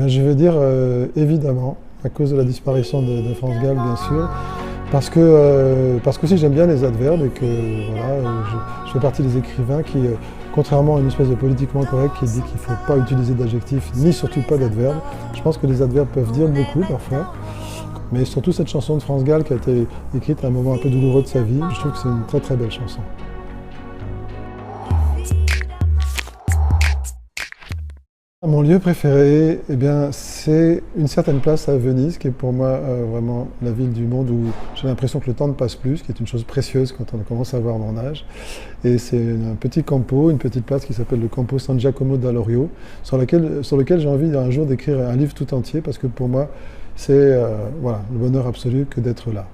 Je veux dire évidemment, à cause de la disparition de France Gall, bien sûr, parce que aussi j'aime bien les adverbes et que voilà, je fais partie des écrivains qui, contrairement à une espèce de politiquement correct qui dit qu'il ne faut pas utiliser d'adjectifs, ni surtout pas d'adverbes, je pense que les adverbes peuvent dire beaucoup parfois. Mais surtout cette chanson de France Gall qui a été écrite à un moment un peu douloureux de sa vie, je trouve que c'est une très très belle chanson. Mon lieu préféré, eh bien, c'est une certaine place à Venise, qui est pour moi vraiment la ville du monde où j'ai l'impression que le temps ne passe plus, ce qui est une chose précieuse quand on commence à avoir mon âge. Et c'est un petit campo, une petite place qui s'appelle le Campo San Giacomo d'Alorio, sur lequel j'ai envie un jour d'écrire un livre tout entier, parce que pour moi, c'est voilà, le bonheur absolu que d'être là.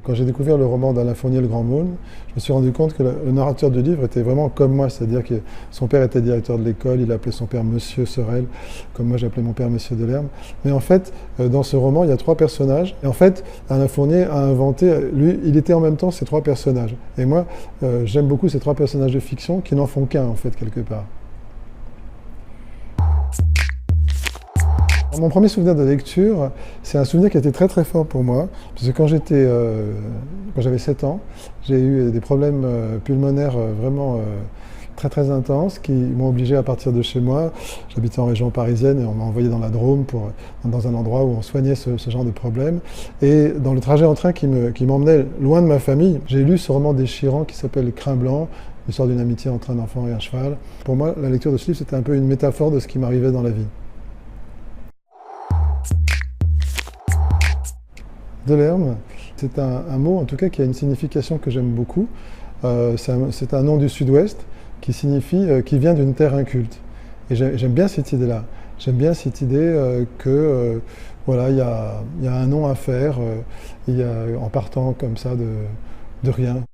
Quand j'ai découvert le roman d'Alain Fournier, Le Grand Mône, je me suis rendu compte que le narrateur du livre était vraiment comme moi, c'est-à-dire que son père était directeur de l'école, il appelait son père Monsieur Sorel, comme moi j'appelais mon père Monsieur Delerme. Mais en fait, dans ce roman, il y a trois personnages. Et en fait, Alain Fournier a inventé, lui, il était en même temps ces trois personnages. Et moi, j'aime beaucoup ces trois personnages de fiction qui n'en font qu'un, en fait, quelque part. Mon premier souvenir de lecture, c'est un souvenir qui a été très très fort pour moi, parce que quand j'avais 7 ans, j'ai eu des problèmes pulmonaires vraiment très très intenses qui m'ont obligé à partir de chez moi. J'habitais en région parisienne et on m'a envoyé dans la Drôme, dans un endroit où on soignait ce genre de problèmes. Et dans le trajet en train qui m'emmenait loin de ma famille, j'ai lu ce roman déchirant qui s'appelle Crin blanc, l'histoire d'une amitié entre un enfant et un cheval. Pour moi, la lecture de ce livre, c'était un peu une métaphore de ce qui m'arrivait dans la vie. Delerme, c'est un mot en tout cas qui a une signification que j'aime beaucoup. C'est un nom du sud-ouest qui signifie qui vient d'une terre inculte. Et j'aime bien cette idée-là. J'aime bien cette idée que voilà, il y a un nom à faire en partant comme ça de rien.